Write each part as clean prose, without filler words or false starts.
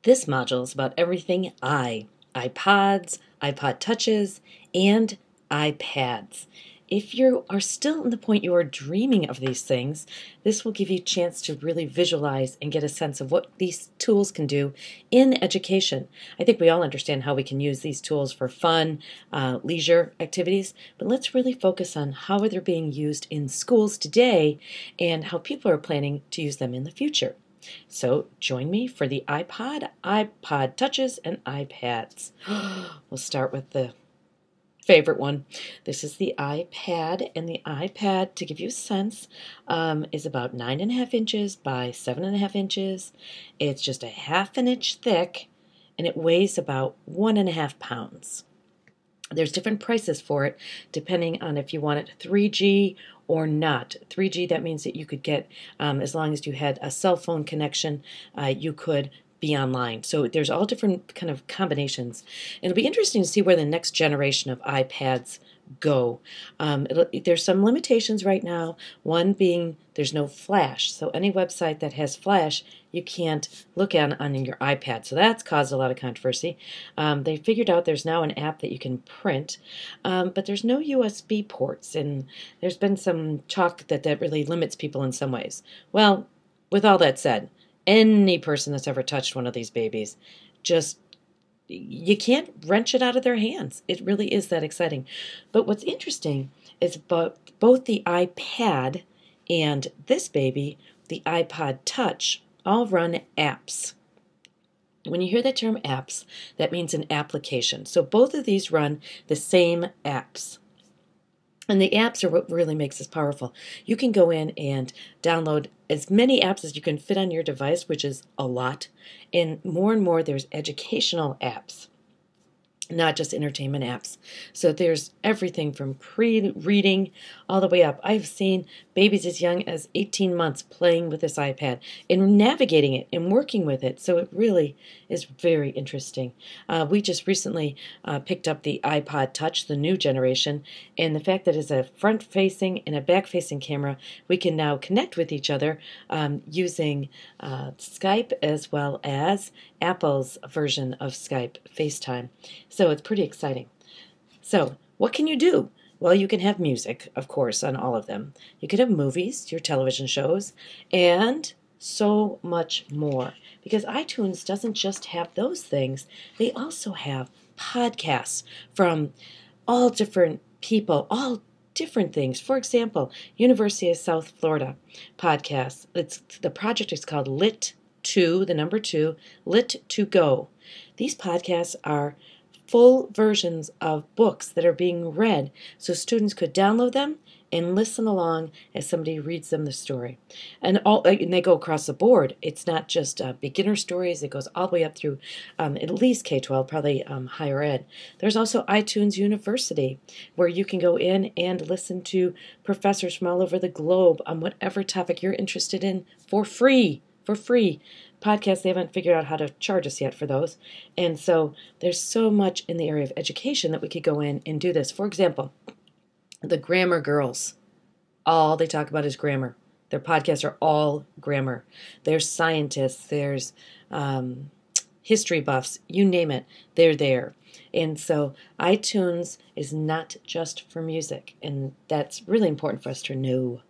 This module is about everything iPods, iPod touches, and iPads. If you are still in the point you are dreaming of these things, this will give you a chance to really visualize and get a sense of what these tools can do in education. I think we all understand how we can use these tools for fun, leisure activities, but let's really focus on how they're being used in schools today and how people are planning to use them in the future. So join me for the iPod, iPod touches, and iPads. We'll start with the favorite one. This is the iPad, and the iPad, to give you a sense, is about 9.5 inches by 7.5 inches. It's just a half an inch thick, and it weighs about 1.5 pounds. There's different prices for it depending on if you want it 3G or not. 3G, that means that you could get, as long as you had a cell phone connection, you could be online. So there's all different kind of combinations. It'll be interesting to see where the next generation of iPads go. There's some limitations right now. One being there's no flash. So any website that has flash, you can't look on your iPad. So that's caused a lot of controversy. They figured out there's now an app that you can print, but there's no USB ports. And there's been some talk that really limits people in some ways. Well, with all that said, any person that's ever touched one of these babies, you can't wrench it out of their hands. It really is that exciting. But what's interesting is both the iPad and this baby, the iPod Touch, all run apps. When you hear the term apps, that means an application. So both of these run the same apps. And the apps are what really makes this powerful. You can go in and download as many apps as you can fit on your device, which is a lot. And more, there's educational apps, not just entertainment apps. So there's everything from pre-reading all the way up. I've seen babies as young as 18 months playing with this iPad and navigating it and working with it. So it really is very interesting. We just recently picked up the iPod Touch, the new generation, and the fact that it's a front-facing and a back-facing camera, we can now connect with each other using Skype as well as Apple's version of Skype, FaceTime. So it's pretty exciting. So what can you do? Well, you can have music, of course, on all of them. You could have movies, your television shows, and so much more. Because iTunes doesn't just have those things. They also have podcasts from all different people, all different things. For example, University of South Florida podcast. The project is called Lit2, the number 2, Lit2Go. These podcasts are full versions of books that are being read, so students could download them and listen along as somebody reads them the story. And they go across the board. It's not just beginner stories. It goes all the way up through at least K-12, probably higher ed. There's also iTunes University, where you can go in and listen to professors from all over the globe on whatever topic you're interested in for free. Podcasts, they haven't figured out how to charge us yet for those. And so there's so much in the area of education that we could go in and do this. For example, the Grammar Girls, all they talk about is grammar. Their podcasts are all grammar. There's scientists, there's history buffs, you name it, they're there. And so iTunes is not just for music, and that's really important for us to know.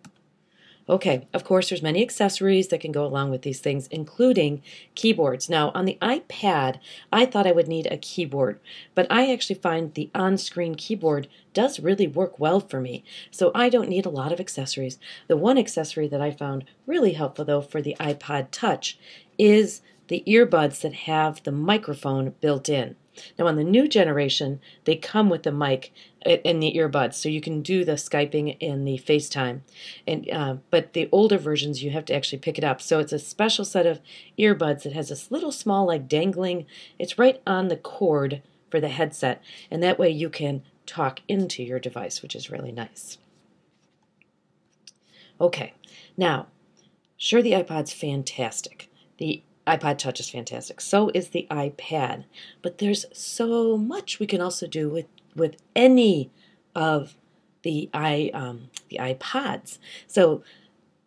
Okay, of course, there's many accessories that can go along with these things, including keyboards. Now, on the iPad, I thought I would need a keyboard, but I actually find the on-screen keyboard does really work well for me, so I don't need a lot of accessories. The one accessory that I found really helpful, though, for the iPod Touch is the earbuds that have the microphone built in. Now, on the new generation, they come with the mic and the earbuds, so you can do the Skyping and the FaceTime. But the older versions, you have to actually pick it up. So it's a special set of earbuds that has this little small, like dangling, it's right on the cord for the headset, and that way you can talk into your device, which is really nice. Okay, now, sure, the iPod's fantastic. The iPod Touch is fantastic. So is the iPad. But there's so much we can also do with any of the iPods. So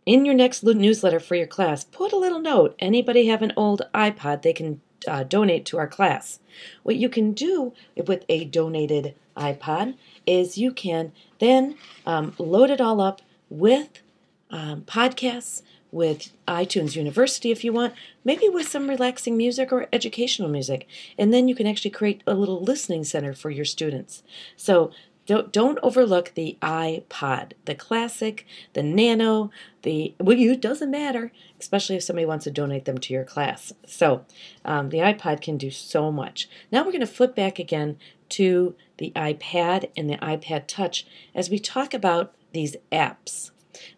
in your next newsletter for your class, put a little note. Anybody have an old iPod, they can donate to our class. What you can do with a donated iPod is you can then load it all up with podcasts, with iTunes University if you want, maybe with some relaxing music or educational music. And then you can actually create a little listening center for your students. So don't overlook the iPod, the classic, the nano, it doesn't matter, especially if somebody wants to donate them to your class. So the iPod can do so much. Now we're going to flip back again to the iPad and the iPad Touch as we talk about these apps.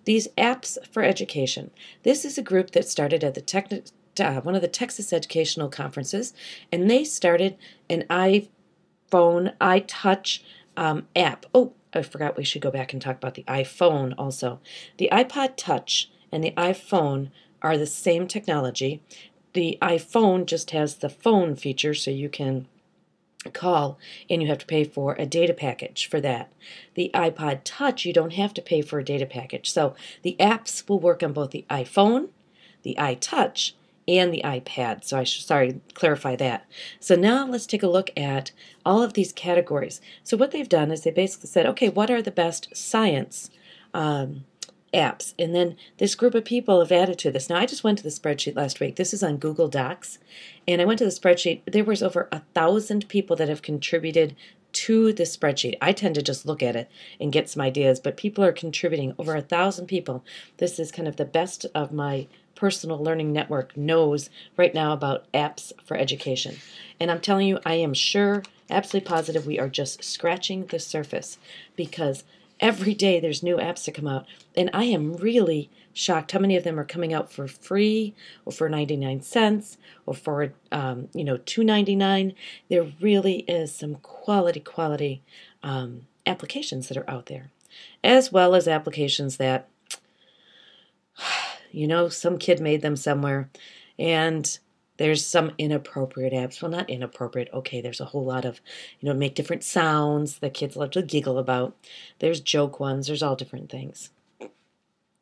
These apps for education. This is a group that started at the one of the Texas educational conferences, and they started an iPhone, iTouch app. Oh, I forgot we should go back and talk about the iPhone also. The iPod Touch and the iPhone are the same technology. The iPhone just has the phone feature, so you can call and you have to pay for a data package for that. The iPod Touch, you don't have to pay for a data package. So the apps will work on both the iPhone, the iTouch, and the iPad. So I should clarify that. So now let's take a look at all of these categories. So what they've done is they basically said, okay, what are the best science apps? And then this group of people have added to this. Now, I just went to the spreadsheet last week. This is on Google Docs. And I went to the spreadsheet. There was over 1,000 people that have contributed to the spreadsheet. I tend to just look at it and get some ideas, but people are contributing, over 1,000 people. This is kind of the best of my personal learning network knows right now about apps for education. And I'm telling you, I am sure, absolutely positive, we are just scratching the surface, because every day there's new apps to come out, and I am really shocked how many of them are coming out for free or for 99 cents or for $2.99. There really is some quality applications that are out there, as well as applications that some kid made them somewhere, and there's some inappropriate apps. Well, not inappropriate. Okay, there's a whole lot of, make different sounds that kids love to giggle about. There's joke ones. There's all different things.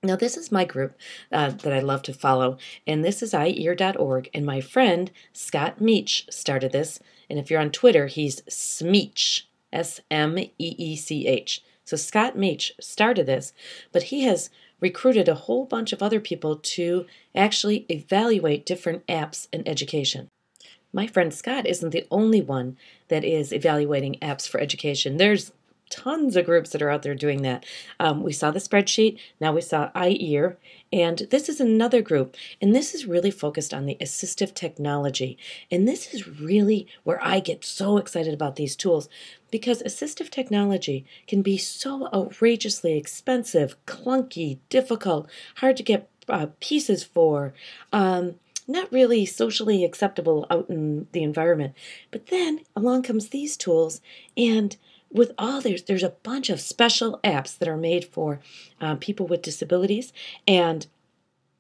Now, this is my group that I love to follow, and this is iear.org, and my friend Scott Meech started this, and if you're on Twitter, he's Smeech, Smeech. So Scott Meech started this, but he has recruited a whole bunch of other people to actually evaluate different apps in education. My friend Scott isn't the only one that is evaluating apps for education. There's tons of groups that are out there doing that. We saw the spreadsheet, now we saw iEar, and this is another group, and this is really focused on the assistive technology. And this is really where I get so excited about these tools, because assistive technology can be so outrageously expensive, clunky, difficult, hard to get pieces for, not really socially acceptable out in the environment. But then along comes these tools, and with all there's a bunch of special apps that are made for people with disabilities, and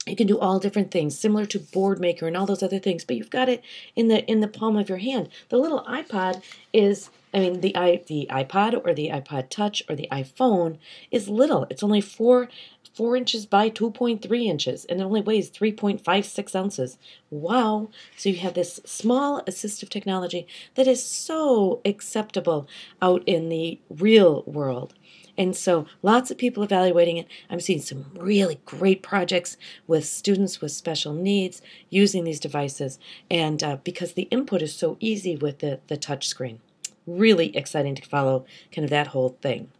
you can do all different things, similar to Board Maker and all those other things, but you've got it in the palm of your hand. The little iPod is, the iPod or the iPod Touch or the iPhone is little. It's only 4 inches by 2.3 inches, and it only weighs 3.56 ounces. Wow! So you have this small assistive technology that is so acceptable out in the real world. And so lots of people evaluating it. I'm seeing some really great projects with students with special needs using these devices, and because the input is so easy with the touch screen. Really exciting to follow kind of that whole thing.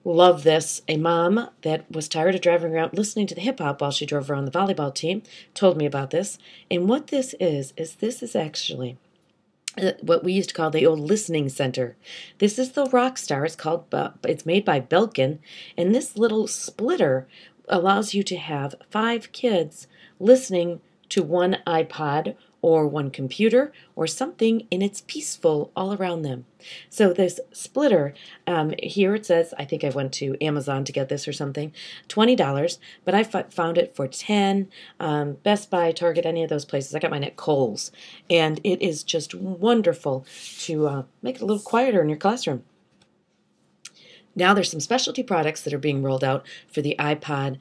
Love this. A mom that was tired of driving around listening to the hip-hop while she drove around the volleyball team told me about this. And what this is actually what we used to call the old listening center. This is the Rockstar. It's made by Belkin, and this little splitter allows you to have 5 kids listening to one iPod or one computer or something, and it's peaceful all around them. So this splitter, here it says, I think I went to Amazon to get this or something, $20, but I found it for $10, Best Buy, Target, any of those places. I got mine at Kohl's, and it is just wonderful to make it a little quieter in your classroom. Now there's some specialty products that are being rolled out for the iPod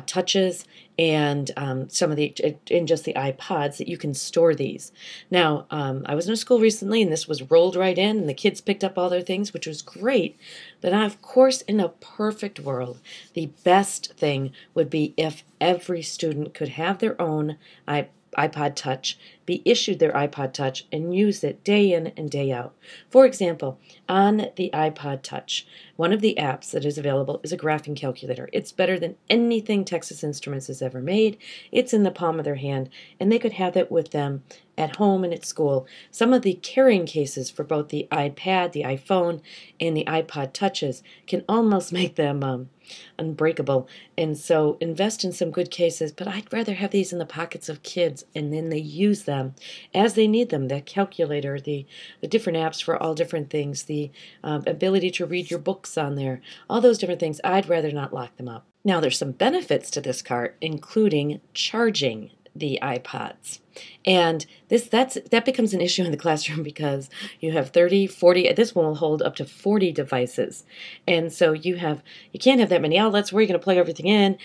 touches and some of the in just the iPods that you can store these. Now I was in a school recently and this was rolled right in and the kids picked up all their things, which was great. But of course, in a perfect world, the best thing would be if every student could have their own iPod Touch, be issued their iPod Touch, and use it day in and day out. For example, on the iPod Touch, one of the apps that is available is a graphing calculator. It's better than anything Texas Instruments has ever made. It's in the palm of their hand, and they could have it with them at home and at school. Some of the carrying cases for both the iPad, the iPhone, and the iPod Touches can almost make them unbreakable. And so invest in some good cases, but I'd rather have these in the pockets of kids and then they use them as they need them. The calculator, the different apps for all different things, the ability to read your books on there, all those different things, I'd rather not lock them up. Now there's some benefits to this cart, including charging the iPods. And that becomes an issue in the classroom because you have 30, 40, this one will hold up to 40 devices. And so you can't have that many outlets. Where are you going to plug everything in?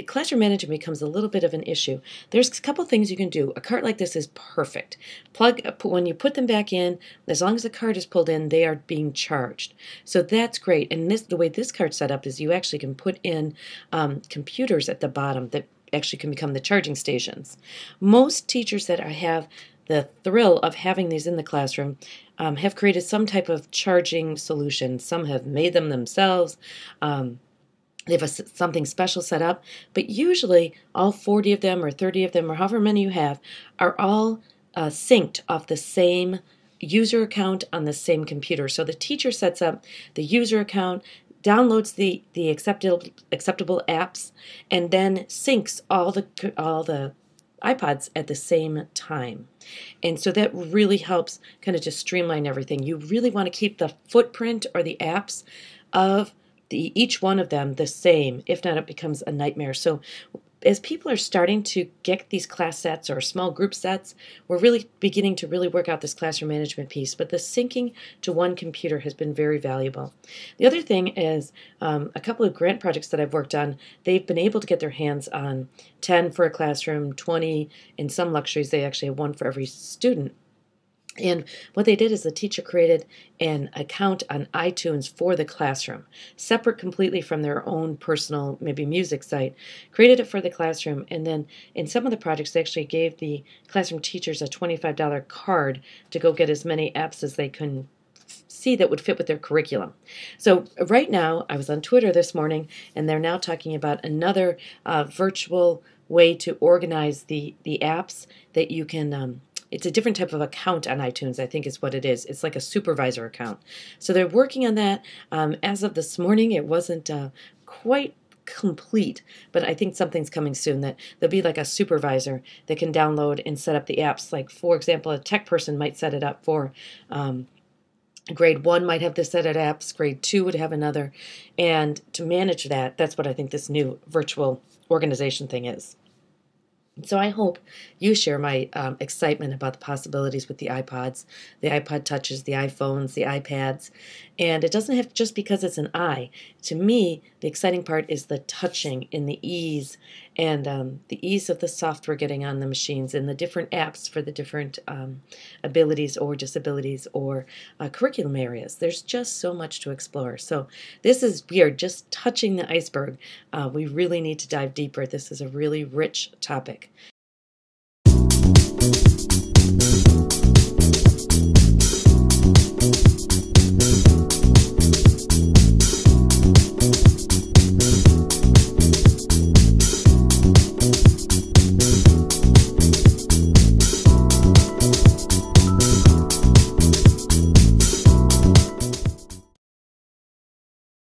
Classroom management becomes a little bit of an issue. There's a couple things you can do. A cart like this is perfect. When you put them back in, as long as the cart is pulled in, they are being charged. So that's great. And the way this cart's set up is you actually can put in computers at the bottom that actually can become the charging stations. Most teachers that have the thrill of having these in the classroom have created some type of charging solution. Some have made them themselves. They have something special set up, but usually all 40 of them or 30 of them or however many you have are all synced off the same user account on the same computer. So the teacher sets up the user account, downloads the acceptable apps, and then syncs all the iPods at the same time. And so that really helps kind of just streamline everything. You really want to keep the footprint or the apps of each one of them the same. If not, it becomes a nightmare. So as people are starting to get these class sets or small group sets, we're really beginning to really work out this classroom management piece. But the syncing to one computer has been very valuable. The other thing is a couple of grant projects that I've worked on, they've been able to get their hands on 10 for a classroom, 20 in some luxuries. They actually have one for every student. And what they did is the teacher created an account on iTunes for the classroom, separate completely from their own personal, maybe music site, created it for the classroom. And then in some of the projects, they actually gave the classroom teachers a $25 card to go get as many apps as they can see that would fit with their curriculum. So right now, I was on Twitter this morning, and they're now talking about another virtual way to organize the apps that you can it's a different type of account on iTunes, I think is what it is. It's like a supervisor account. So they're working on that. As of this morning, it wasn't quite complete, but I think something's coming soon that there'll be like a supervisor that can download and set up the apps. Like, for example, a tech person might set it up for grade 1 might have this set of apps, grade 2 would have another. And to manage that, that's what I think this new virtual organization thing is. So I hope you share my excitement about the possibilities with the iPods, the iPod Touches, the iPhones, the iPads. And it doesn't have just because it's an I. To me, the exciting part is the touching and the ease and the ease of the software getting on the machines and the different apps for the different abilities or disabilities or curriculum areas. There's just so much to explore. So we are just touching the iceberg. We really need to dive deeper. This is a really rich topic.